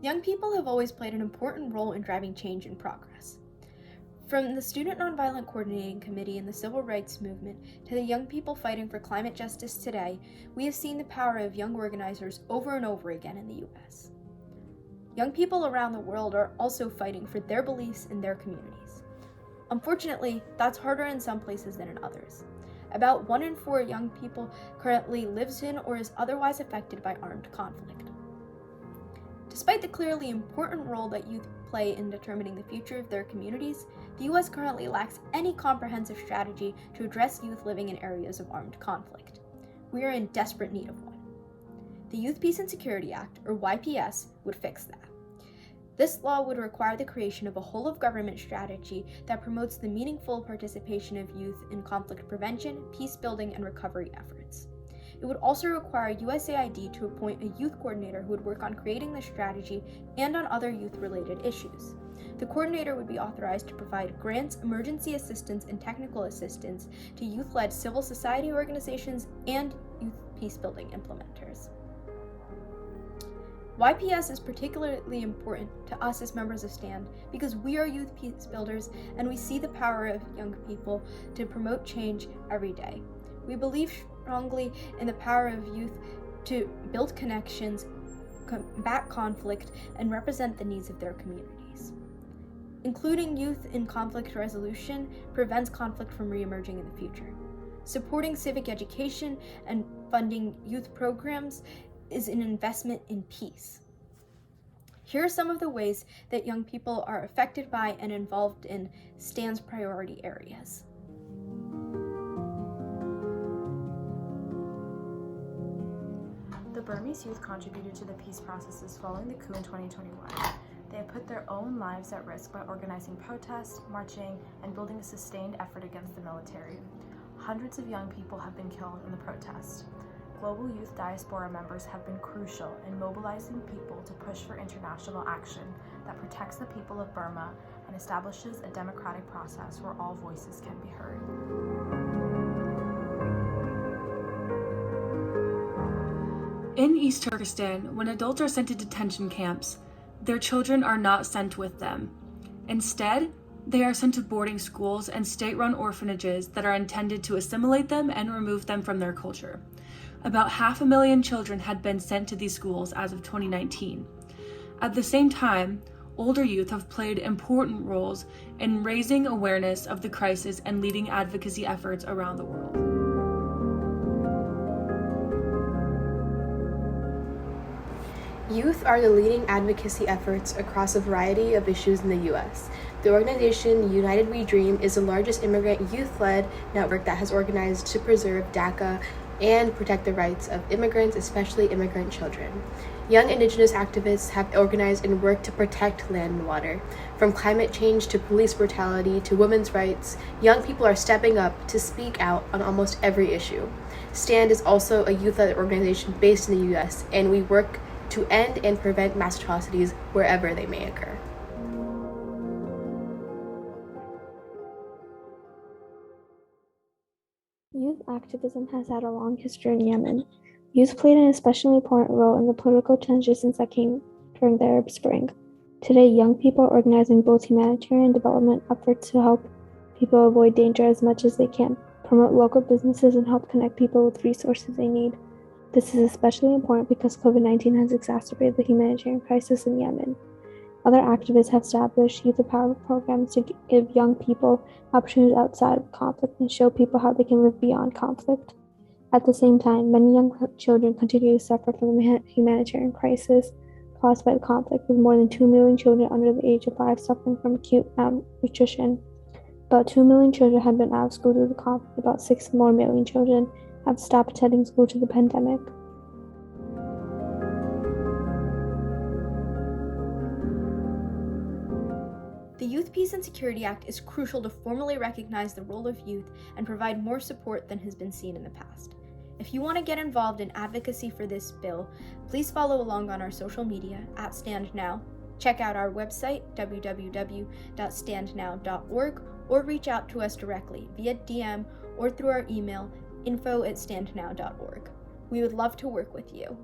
Young people have always played an important role in driving change and progress. From the Student Nonviolent Coordinating Committee in the Civil Rights Movement to the young people fighting for climate justice today, we have seen the power of young organizers over and over again in the U.S. Young people around the world are also fighting for their beliefs in their communities. Unfortunately, that's harder in some places than in others. About 1 in 4 young people currently lives in or is otherwise affected by armed conflict. Despite the clearly important role that youth play in determining the future of their communities, the U.S. currently lacks any comprehensive strategy to address youth living in areas of armed conflict. We are in desperate need of one. The Youth, Peace, and Security Act, or YPS, would fix that. This law would require the creation of a whole-of-government strategy that promotes the meaningful participation of youth in conflict prevention, peace building, and recovery efforts. It would also require USAID to appoint a youth coordinator who would work on creating the strategy and on other youth-related issues. The coordinator would be authorized to provide grants, emergency assistance, and technical assistance to youth-led civil society organizations and youth peace-building implementers. YPS is particularly important to us as members of STAND because we are youth peace builders and we see the power of young people to promote change every day. We believe strongly in the power of youth to build connections, combat conflict, and represent the needs of their communities. Including youth in conflict resolution prevents conflict from reemerging in the future. Supporting civic education and funding youth programs is an investment in peace. Here are some of the ways that young people are affected by and involved in STAND's priority areas. The Burmese youth contributed to the peace processes following the coup in 2021. They have put their own lives at risk by organizing protests, marching, and building a sustained effort against the military. Hundreds of young people have been killed in the protest. Global youth diaspora members have been crucial in mobilizing people to push for international action that protects the people of Burma and establishes a democratic process where all voices can be heard. In East Turkestan, when adults are sent to detention camps, their children are not sent with them. Instead, they are sent to boarding schools and state-run orphanages that are intended to assimilate them and remove them from their culture. About 500,000 children had been sent to these schools as of 2019. At the same time, older youth have played important roles in raising awareness of the crisis and leading advocacy efforts around the world. Youth are the leading advocacy efforts across a variety of issues in the U.S. The organization United We Dream is the largest immigrant youth-led network that has organized to preserve DACA and protect the rights of immigrants, especially immigrant children. Young Indigenous activists have organized and worked to protect land and water. From climate change to police brutality to women's rights, young people are stepping up to speak out on almost every issue. STAND is also a youth-led organization based in the U.S., and we work to end and prevent mass atrocities wherever they may occur. Youth activism has had a long history in Yemen. Youth played an especially important role in the political transitions that came during the Arab Spring. Today, young people are organizing both humanitarian and development efforts to help people avoid danger as much as they can, promote local businesses, and help connect people with resources they need. This is especially important because COVID-19 has exacerbated the humanitarian crisis in Yemen. Other activists have established youth empowerment programs to give young people opportunities outside of conflict and show people how they can live beyond conflict. At the same time, many young children continue to suffer from the humanitarian crisis caused by the conflict, with more than 2 million children under the age of 5 suffering from acute malnutrition. About 2 million children have been out of school due to the conflict. About 6 more million children have stopped attending school due to the pandemic. The Youth, Peace, and Security Act is crucial to formally recognize the role of youth and provide more support than has been seen in the past. If you want to get involved in advocacy for this bill, please follow along on our social media at StandNow, check out our website, www.standnow.org, or reach out to us directly via DM or through our email, info@standnow.org. We would love to work with you.